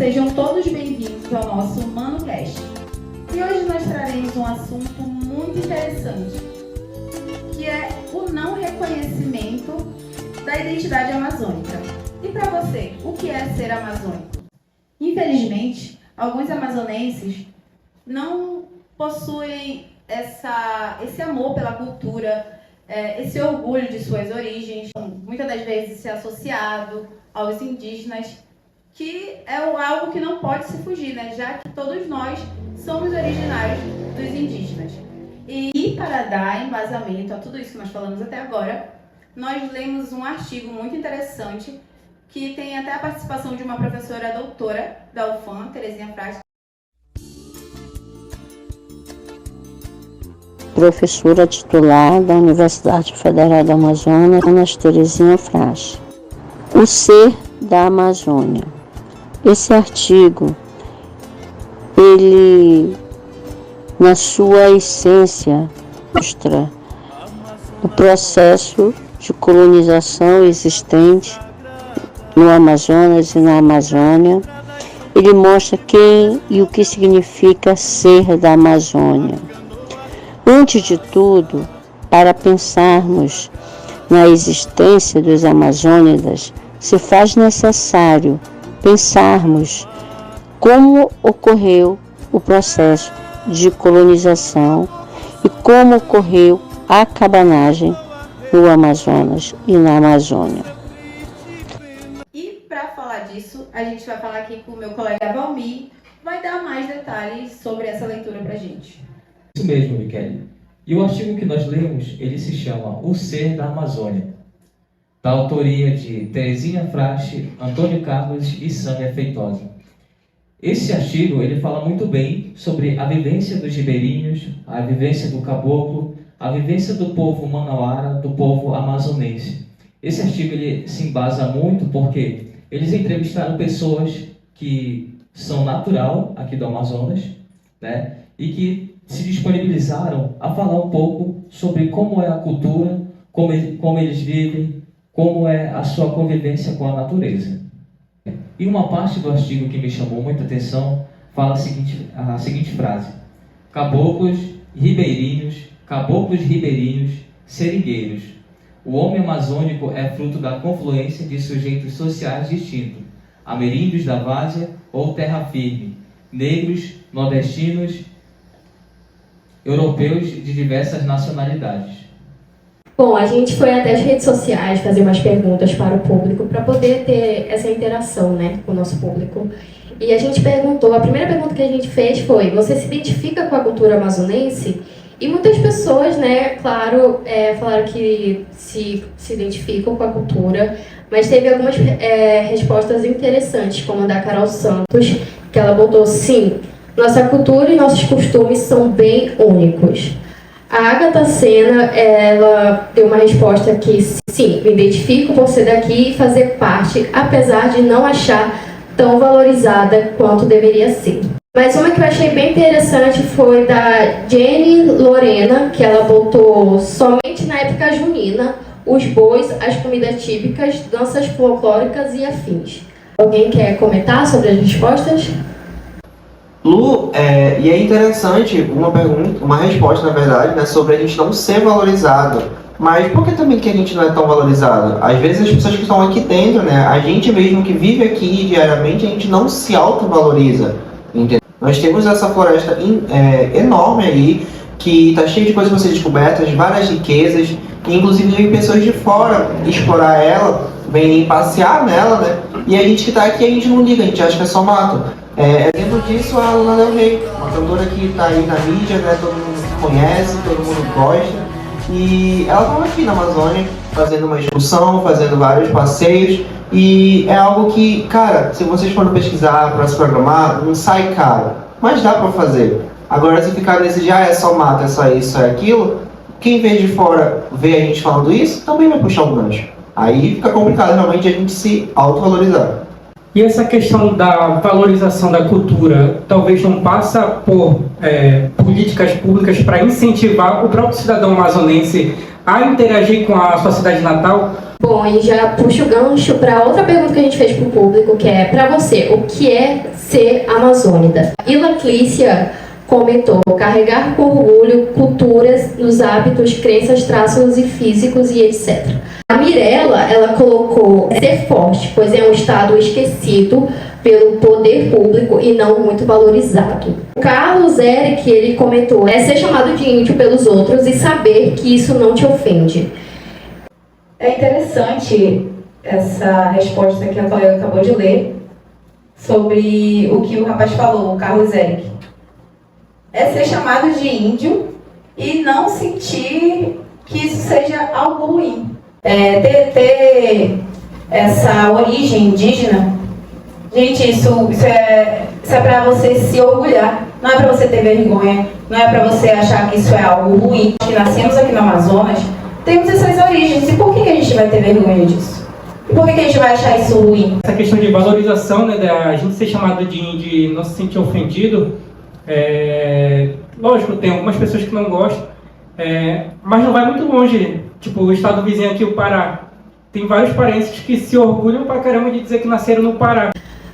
sejam todos bem-vindos ao nosso ManoCast. E hoje nós traremos um assunto muito interessante, que é o não reconhecimento da identidade amazônica. E para você, o que é ser amazônico? Infelizmente, alguns amazonenses não possuem esse amor pela cultura, esse orgulho de suas origens, muitas das vezes ser associado aos indígenas, que é algo que não pode se fugir, né? Já que todos nós somos originários dos indígenas. E para dar embasamento a tudo isso que nós falamos até agora, nós lemos um artigo muito interessante que tem até a participação de uma professora doutora da UFAM, Terezinha Frade. Professora titular da Universidade Federal do Amazonas, Terezinha Frade. O ser da Amazônia. Esse artigo, ele, na sua essência, mostra o processo de colonização existente no Amazonas e na Amazônia. Ele mostra quem e o que significa ser da Amazônia. Antes de tudo, para pensarmos na existência dos amazônidas, se faz necessário pensarmos como ocorreu o processo de colonização e como ocorreu a cabanagem no Amazonas e na Amazônia. E para falar disso, a gente vai falar aqui com o meu colega Valmir, vai dar mais detalhes sobre essa leitura para a gente. Isso mesmo, Michele. E o artigo que nós lemos, ele se chama O Ser da Amazônia, da autoria de Terezinha Frade, Antônio Carlos e Sâmia Feitosa. Esse artigo, ele fala muito bem sobre a vivência dos ribeirinhos, a vivência do caboclo, a vivência do povo manauara, do povo amazonense. Esse artigo, ele se embasa muito porque eles entrevistaram pessoas que são natural aqui do Amazonas, né, e que se disponibilizaram a falar um pouco sobre como é a cultura, como eles vivem, como é a sua convivência com a natureza. E uma parte do artigo que me chamou muita atenção fala a seguinte frase: caboclos ribeirinhos, seringueiros. O homem amazônico é fruto da confluência de sujeitos sociais distintos, ameríndios da várzea ou terra firme, negros, nordestinos, europeus de diversas nacionalidades. Bom, a gente foi até as redes sociais fazer umas perguntas para o público para poder ter essa interação, né, com o nosso público. E a gente perguntou, a primeira pergunta que a gente fez foi: você se identifica com a cultura amazonense? E muitas pessoas, né, claro, falaram que se identificam com a cultura, mas teve algumas respostas interessantes, como a da Carol Santos, que ela botou: sim, nossa cultura e nossos costumes são bem únicos. A Agatha Sena, ela deu uma resposta que sim, me identifico por ser daqui e fazer parte, apesar de não achar tão valorizada quanto deveria ser. Mas uma que eu achei bem interessante foi da Jenny Lorena, que ela botou: somente na época junina, os bois, as comidas típicas, danças folclóricas e afins. Alguém quer comentar sobre as respostas? Lu, e é interessante uma resposta, na verdade, né, sobre a gente não ser valorizado. Mas por que também que a gente não é tão valorizado? Às vezes as pessoas que estão aqui dentro, né, a gente mesmo que vive aqui diariamente, a gente não se autovaloriza, entendeu? Nós temos essa floresta enorme aí, que está cheia de coisas para ser descobertas, várias riquezas, e inclusive vem pessoas de fora explorar ela, vem passear nela, né? E a gente que está aqui, a gente não liga, a gente acha que é só mato. Exemplo disso, a Lana Del Rey, uma cantora que está aí na mídia, né, todo mundo conhece, todo mundo gosta. E ela estava aqui na Amazônia, fazendo uma excursão, fazendo vários passeios. E é algo que, cara, se vocês forem pesquisar para se programar, não sai caro, mas dá para fazer. Agora, se ficar nesse de, é só mato, é só isso, é aquilo, quem vem de fora vê a gente falando isso, também vai puxar um gancho. Aí fica complicado realmente a gente se autovalorizar. E essa questão da valorização da cultura talvez não passa por políticas públicas para incentivar o próprio cidadão amazonense a interagir com a sua cidade natal? Bom, e já puxo o gancho para outra pergunta que a gente fez para o público, que é para você, o que é ser amazônida? Ila Clícia comentou carregar com orgulho culturas, nos hábitos, crenças, traços e físicos e etc. A Mirella, ela colocou ser forte, pois é um estado esquecido pelo poder público e não muito valorizado. O Carlos Eric, ele comentou, é ser chamado de índio pelos outros e saber que isso não te ofende. É interessante essa resposta que a colega acabou de ler sobre o que o rapaz falou, o Carlos Eric. É ser chamado de índio e não sentir que isso seja algo ruim. Ter essa origem indígena, gente, isso é para você se orgulhar, não é para você ter vergonha, não é para você achar que isso é algo ruim. Que nascemos aqui no Amazonas, temos essas origens, e por que a gente vai ter vergonha disso? E por que a gente vai achar isso ruim? Essa questão de valorização, né, da gente ser chamado de índio e não se sentir ofendido, lógico, tem algumas pessoas que não gostam, mas não vai muito longe. Tipo, o estado vizinho aqui, o Pará, tem vários parentes que se orgulham pra caramba de dizer que nasceram no Pará.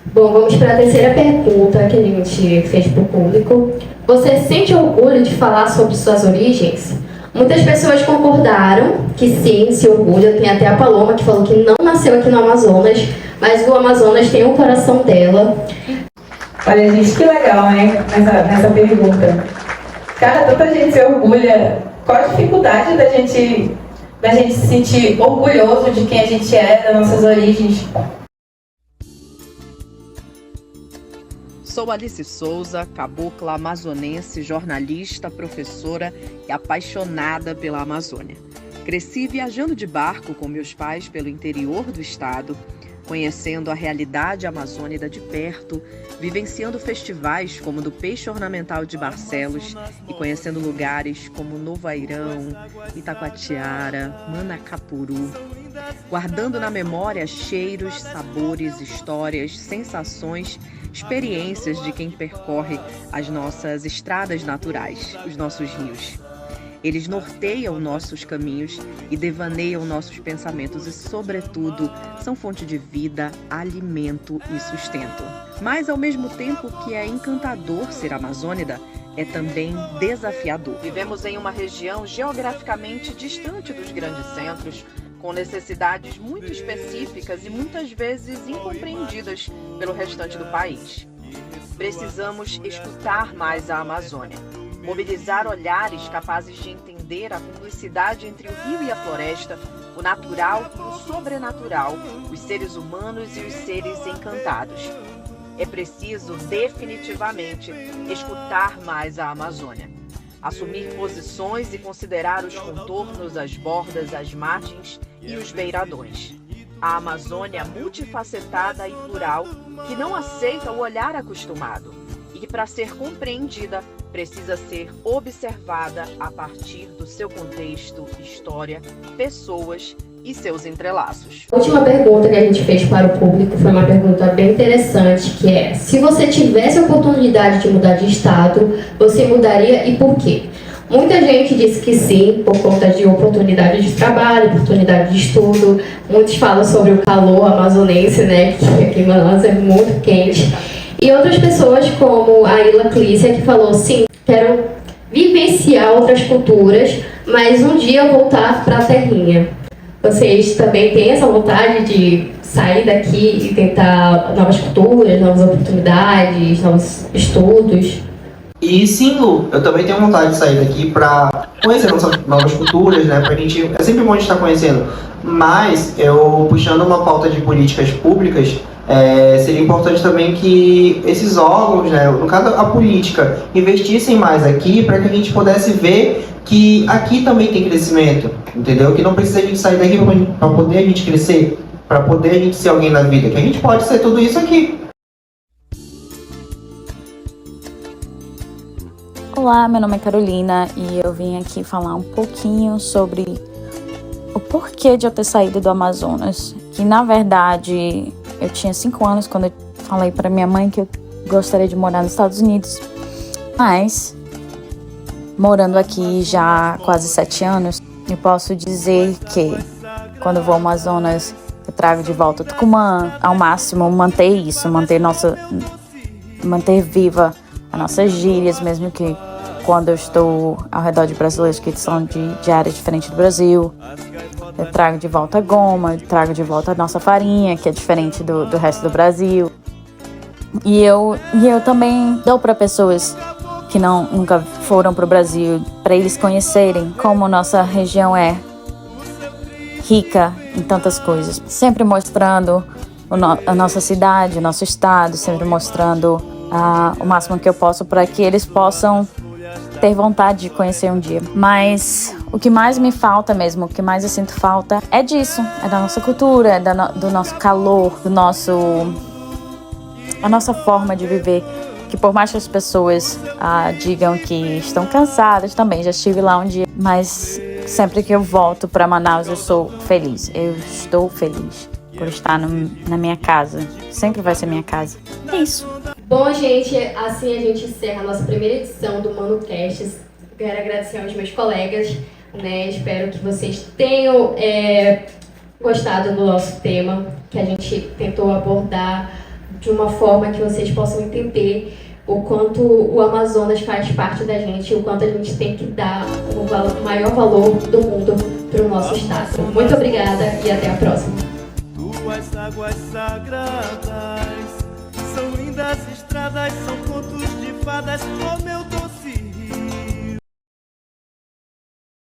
Bom, vamos para a terceira pergunta que a gente fez para o público. Você sente orgulho de falar sobre suas origens? Muitas pessoas concordaram que sim, se orgulha. Tem até a Paloma que falou que não nasceu aqui no Amazonas, mas o Amazonas tem o coração dela. Olha, gente, que legal, né? Nessa pergunta. Cara, tanta gente se orgulha. Qual a dificuldade da gente se sentir orgulhoso de quem a gente é, das nossas origens? Sou Alice Souza, cabocla amazonense, jornalista, professora e apaixonada pela Amazônia. Cresci viajando de barco com meus pais pelo interior do estado, conhecendo a realidade amazônica de perto, vivenciando festivais como o do Peixe Ornamental de Barcelos e conhecendo lugares como Novo Airão, Itacoatiara, Manacapuru, guardando na memória cheiros, sabores, histórias, sensações, experiências de quem percorre as nossas estradas naturais, os nossos rios. Eles norteiam nossos caminhos e devaneiam nossos pensamentos e, sobretudo, são fonte de vida, alimento e sustento. Mas, ao mesmo tempo que é encantador ser amazônida, é também desafiador. Vivemos em uma região geograficamente distante dos grandes centros, com necessidades muito específicas e muitas vezes incompreendidas pelo restante do país. Precisamos escutar mais a Amazônia, mobilizar olhares capazes de entender a cumplicidade entre o rio e a floresta, o natural e o sobrenatural, os seres humanos e os seres encantados. É preciso, definitivamente, escutar mais a Amazônia, assumir posições e considerar os contornos, as bordas, as margens e os beiradões. A Amazônia multifacetada e plural, que não aceita o olhar acostumado e que, para ser compreendida, precisa ser observada a partir do seu contexto, história, pessoas e seus entrelaços. A última pergunta que a gente fez para o público foi uma pergunta bem interessante, que é: se você tivesse a oportunidade de mudar de estado, você mudaria e por quê? Muita gente disse que sim, por conta de oportunidade de trabalho, oportunidade de estudo. Muitos falam sobre o calor amazonense, né, que aqui em Manaus é muito quente. E outras pessoas, como a Ila Clícia, que falou, sim, quero vivenciar outras culturas, mas um dia voltar para a terrinha. Vocês também têm essa vontade de sair daqui e tentar novas culturas, novas oportunidades, novos estudos? E sim, Lu, eu também tenho vontade de sair daqui para conhecer novas culturas, né? Pra gente, é sempre bom a gente estar conhecendo. Mas, eu puxando uma pauta de políticas públicas, seria importante também que esses órgãos, né, no caso a política, investissem mais aqui para que a gente pudesse ver que aqui também tem crescimento, entendeu? Que não precisa a gente sair daqui para poder a gente crescer, para poder a gente ser alguém na vida, que a gente pode ser tudo isso aqui. Olá, meu nome é Carolina e eu vim aqui falar um pouquinho sobre o porquê de eu ter saído do Amazonas. Que, na verdade, eu tinha 5 anos quando eu falei para minha mãe que eu gostaria de morar nos Estados Unidos. Mas, morando aqui já há quase 7 anos, eu posso dizer que quando eu vou ao Amazonas, eu trago de volta o Tucumã, ao máximo manter isso, manter viva as nossas gírias, mesmo que quando eu estou ao redor de brasileiros que são de área diferente do Brasil. Eu trago de volta a goma, eu trago de volta a nossa farinha, que é diferente do resto do Brasil. E eu também dou para pessoas que nunca foram para o Brasil, para eles conhecerem como nossa região é rica em tantas coisas. Sempre mostrando a nossa cidade, o nosso estado, sempre mostrando o máximo que eu posso para que eles possam ter vontade de conhecer um dia. Mas o que mais me falta mesmo, o que mais eu sinto falta é disso, é da nossa cultura, é do nosso calor, a nossa forma de viver. Que por mais que as pessoas digam que estão cansadas, também já estive lá um dia, mas sempre que eu volto para Manaus eu sou feliz, eu estou feliz por estar na minha casa, sempre vai ser minha casa. É isso. Bom, gente, assim a gente encerra a nossa primeira edição do ManoCast. Quero agradecer aos meus colegas, né? Espero que vocês tenham gostado do nosso tema, que a gente tentou abordar de uma forma que vocês possam entender o quanto o Amazonas faz parte da gente, o quanto a gente tem que dar o maior valor do mundo para o nosso estado. Muito obrigada e até a próxima. Tuas águas sagradas são lindas estradas, são contos de fadas, oh meu Deus.